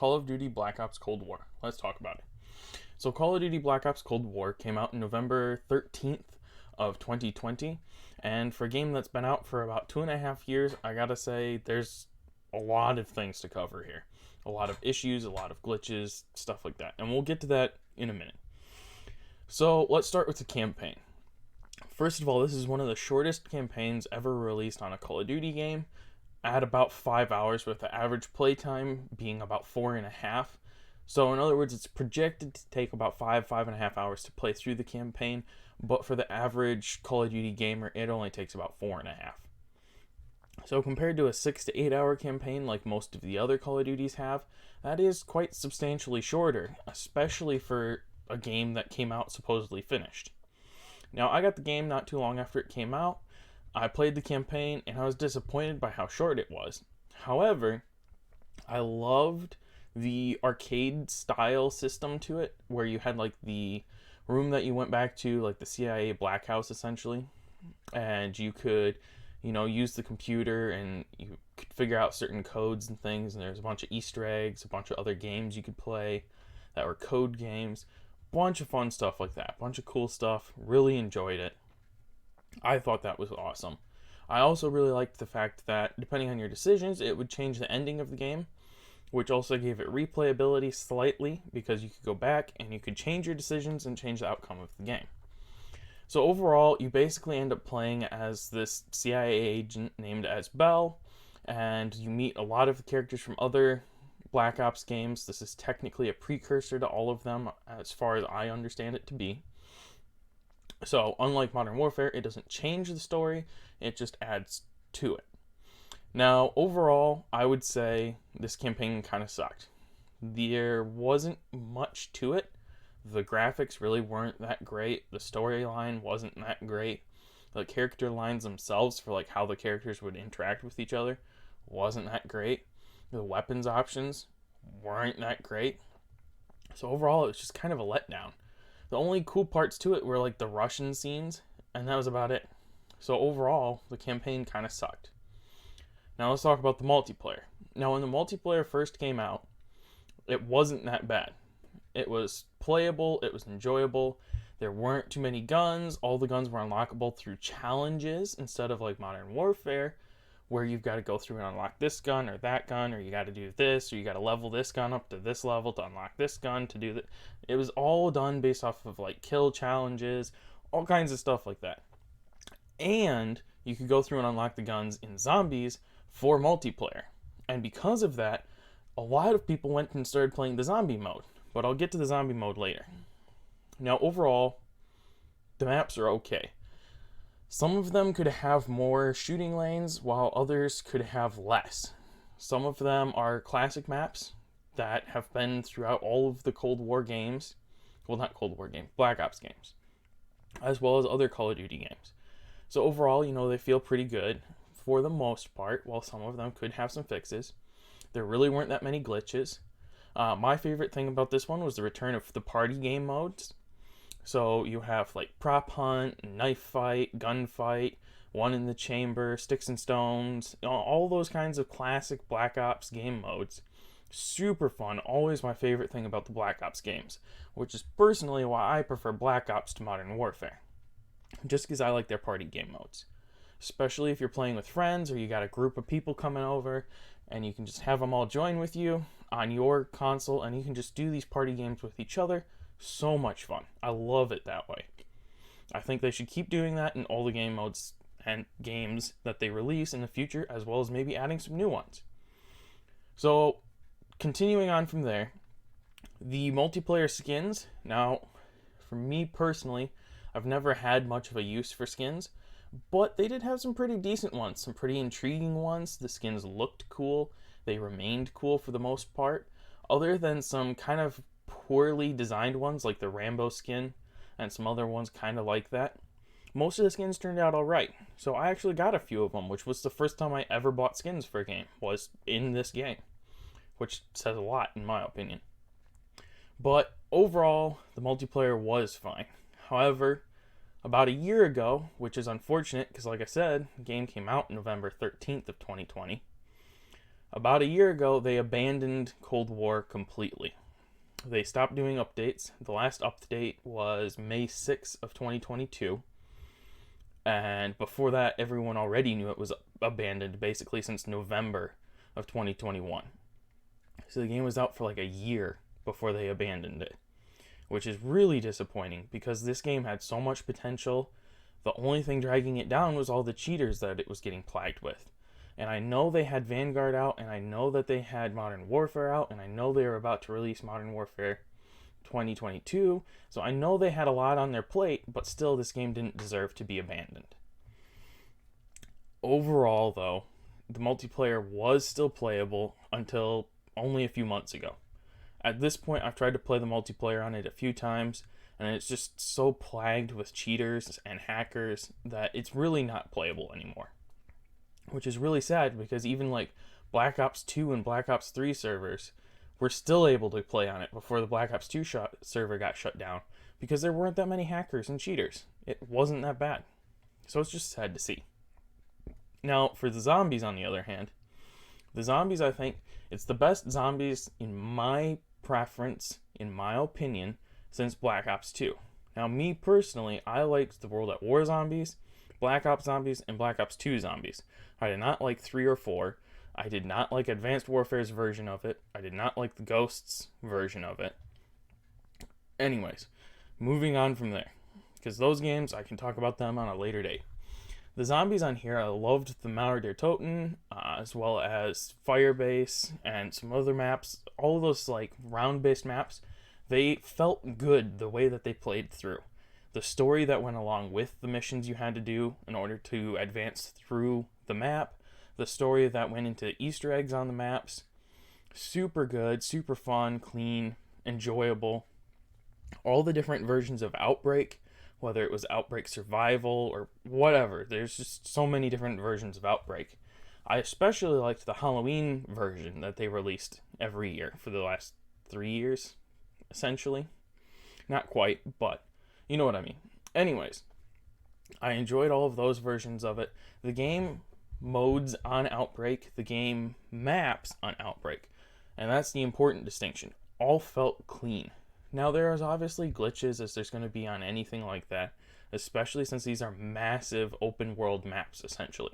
Call of Duty Black Ops Cold War. Let's talk about it. So Call of Duty Black Ops Cold War came out November 13th of 2020, and for a game that's been out for about 2.5 years, I gotta say there's a lot of things to cover here. A lot of issues, a lot of glitches, stuff like that. And we'll get to that in a minute. So let's start with the campaign. First of all, this is one of the shortest campaigns ever released on a Call of Duty game, at about 5 hours, with the average playtime being about 4.5. So in other words, it's projected to take about 5.5 hours to play through the campaign, but for the average Call of Duty gamer, it only takes about 4.5. So compared to a 6 to 8 hour campaign like most of the other Call of Duties have, that is quite substantially shorter, especially for a game that came out supposedly finished. Now, I got the game not too long after it came out. I played the campaign and I was disappointed by how short it was. However, I loved the arcade style system to it, where you had like the room that you went back to, like the CIA Black House essentially, and you could, use the computer and you could figure out certain codes and things, and there's a bunch of Easter eggs, a bunch of other games you could play that were code games, bunch of fun stuff like that, bunch of cool stuff. Really enjoyed it. I thought that was awesome. I also really liked the fact that depending on your decisions, it would change the ending of the game, which also gave it replayability slightly, because you could go back and you could change your decisions and change the outcome of the game. So overall, you basically end up playing as this CIA agent named as Bell, and you meet a lot of the characters from other Black Ops games. This is technically a precursor to all of them, as far as I understand it to be. So, unlike Modern Warfare, it doesn't change the story, it just adds to it. Now, overall, I would say this campaign kind of sucked. There wasn't much to it. The graphics really weren't that great. The storyline wasn't that great. The character lines themselves, for like how the characters would interact with each other, wasn't that great. The weapons options weren't that great. So overall, it was just kind of a letdown. The only cool parts to it were like the Russian scenes, and that was about it. So overall, the campaign kind of sucked. Now let's talk about the multiplayer. Now when the multiplayer first came out, it wasn't that bad. It was playable, it was enjoyable. There weren't too many guns. All the guns were unlockable through challenges instead of like Modern Warfare, where you've got to go through and unlock this gun or that gun, or you got to do this, or you got to level this gun up to this level to unlock this gun to do that. It was all done based off of like kill challenges, all kinds of stuff like that. And you could go through and unlock the guns in zombies for multiplayer. And because of that, a lot of people went and started playing the zombie mode. But I'll get to the zombie mode later. Now, overall, the maps are okay. Some of them could have more shooting lanes, while others could have less. Some of them are classic maps that have been throughout all of the Cold War games. Well, not Cold War games, Black Ops games, as well as other Call of Duty games. So overall, they feel pretty good for the most part, while some of them could have some fixes. There really weren't that many glitches. My favorite thing about this one was the return of the party game modes. So you have like prop hunt, knife fight, gunfight, one in the chamber, sticks and stones, all those kinds of classic Black Ops game modes. Super fun, always my favorite thing about the Black Ops games, which is personally why I prefer Black Ops to Modern Warfare. Just because I like their party game modes. Especially if you're playing with friends or you got a group of people coming over and you can just have them all join with you on your console and you can just do these party games with each other. So much fun. I love it that way. I think they should keep doing that in all the game modes and games that they release in the future, as well as maybe adding some new ones. So, continuing on from there, the multiplayer skins. Now, for me personally, I've never had much of a use for skins, but they did have some pretty decent ones, some pretty intriguing ones. The skins looked cool. They remained cool for the most part, other than some kind of poorly designed ones like the Rambo skin and some other ones kind of like that. Most of the skins turned out alright, so I actually got a few of them, which was the first time I ever bought skins for a game, was in this game, which says a lot in my opinion. But overall, the multiplayer was fine. However, about a year ago, which is unfortunate because like I said, the game came out November 13th of 2020, About a year ago, they abandoned Cold War completely. They stopped doing updates. The last update was May 6th of 2022. And before that, everyone already knew it was abandoned basically since November of 2021. So the game was out for like a year before they abandoned it, which is really disappointing because this game had so much potential. The only thing dragging it down was all the cheaters that it was getting plagued with. And I know they had Vanguard out, and I know that they had Modern Warfare out, and I know they were about to release Modern Warfare 2022, so I know they had a lot on their plate, but still this game didn't deserve to be abandoned. Overall, though, the multiplayer was still playable until only a few months ago. At this point, I've tried to play the multiplayer on it a few times, and it's just so plagued with cheaters and hackers that it's really not playable anymore. Which is really sad because even like Black Ops 2 and Black Ops 3 servers were still able to play on it before the Black Ops 2 server got shut down because there weren't that many hackers and cheaters. It wasn't that bad. So it's just sad to see. Now, for the zombies, on the other hand, the zombies, I think, it's the best zombies in my preference, in my opinion, since Black Ops 2. Now, me personally, I liked the World at War zombies, Black Ops zombies, and Black Ops 2 zombies. I did not like 3 or 4. I did not like Advanced Warfare's version of it. I did not like the Ghosts version of it. Anyways, moving on from there. Because those games, I can talk about them on a later date. The zombies on here, I loved the Mauer der Toten, as well as Firebase, and some other maps. All of those like round-based maps, they felt good the way that they played through. The story that went along with the missions you had to do in order to advance through the map, the story that went into Easter eggs on the maps, super good, super fun, clean, enjoyable. All the different versions of Outbreak, whether it was Outbreak Survival or whatever, there's just so many different versions of Outbreak. I especially liked the Halloween version that they released every year for the last 3 years, essentially. Not quite, but you know what I mean. Anyways, I enjoyed all of those versions of it. The game modes on Outbreak, the game maps on Outbreak, and that's the important distinction. All felt clean. Now, there is obviously glitches, as there's going to be on anything like that, especially since these are massive open world maps, essentially.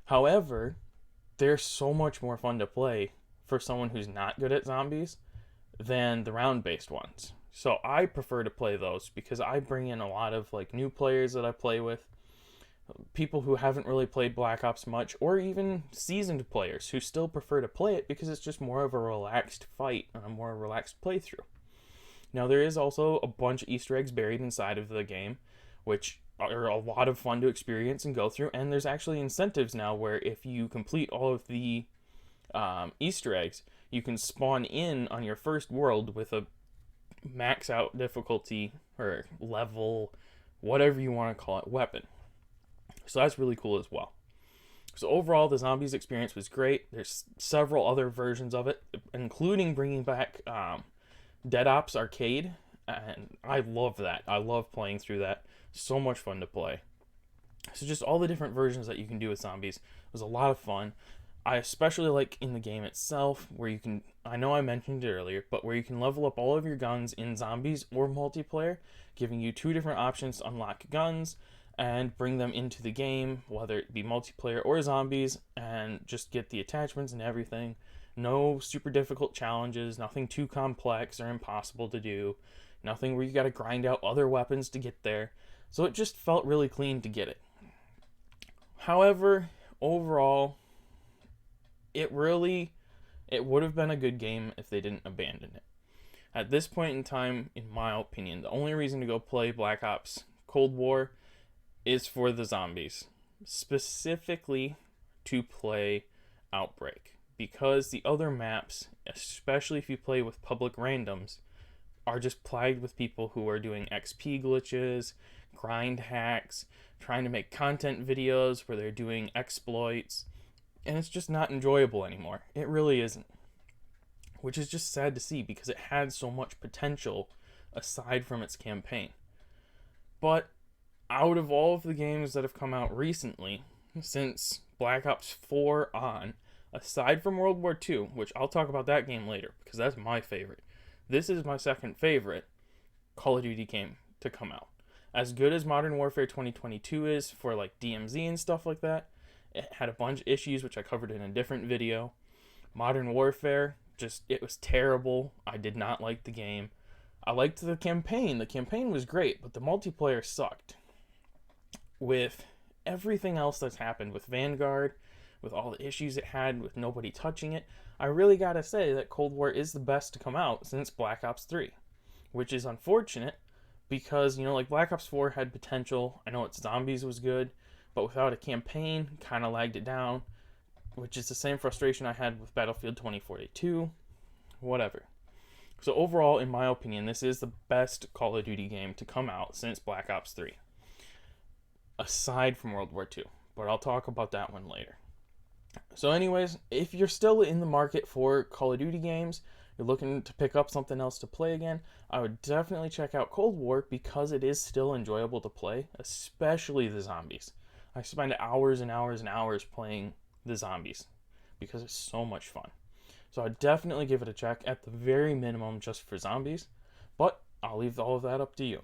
However, they're so much more fun to play for someone who's not good at zombies than the round-based ones. So I prefer to play those because I bring in a lot of like new players that I play with, people who haven't really played Black Ops much, or even seasoned players who still prefer to play it because it's just more of a relaxed fight and a more relaxed playthrough. Now, there is also a bunch of Easter eggs buried inside of the game, which are a lot of fun to experience and go through, and there's actually incentives now where if you complete all of the Easter eggs, you can spawn in on your first world with a max out difficulty or level, whatever you want to call it, weapon. So that's really cool as well. So overall, the zombies experience was great. There's several other versions of it, including bringing back Dead Ops Arcade, and I love that. I love playing through that. So much fun to play. So just all the different versions that you can do with zombies was a lot of fun. I especially like in the game itself where you can, I know I mentioned it earlier, but where you can level up all of your guns in zombies or multiplayer, giving you 2 different options to unlock guns and bring them into the game, whether it be multiplayer or zombies, and just get the attachments and everything. No super difficult challenges, nothing too complex or impossible to do, nothing where you gotta grind out other weapons to get there. So it just felt really clean to get it. However, overall, it would have been a good game if they didn't abandon it. At this point in time, in my opinion, the only reason to go play Black Ops Cold War is for the zombies. Specifically to play Outbreak. Because the other maps, especially if you play with public randoms, are just plagued with people who are doing XP glitches, grind hacks, trying to make content videos where they're doing exploits, and it's just not enjoyable anymore. It really isn't. Which is just sad to see because it had so much potential aside from its campaign. But out of all of the games that have come out recently, since Black Ops 4 on, Aside from World War II, which I'll talk about that game later because that's my favorite, this is my second favorite Call of Duty game to come out. As good as Modern Warfare 2022 is for like DMZ and stuff like that, it had a bunch of issues which I covered in a different video. Modern Warfare, it was terrible. I did not like the game. I liked the campaign. The campaign was great, but the multiplayer sucked. With everything else that's happened with Vanguard, with all the issues it had with nobody touching it, I really gotta say that Cold War is the best to come out since Black Ops 3, which is unfortunate because, like Black Ops 4 had potential. I know its zombies was good, but without a campaign, kind of lagged it down, which is the same frustration I had with Battlefield 2042, whatever. So overall, in my opinion, this is the best Call of Duty game to come out since Black Ops 3, aside from World War II, but I'll talk about that one later. So anyways, if you're still in the market for Call of Duty games, you're looking to pick up something else to play again, I would definitely check out Cold War because it is still enjoyable to play, especially the zombies. I spend hours and hours and hours playing the zombies because it's so much fun. So I'd definitely give it a check at the very minimum just for zombies, but I'll leave all of that up to you.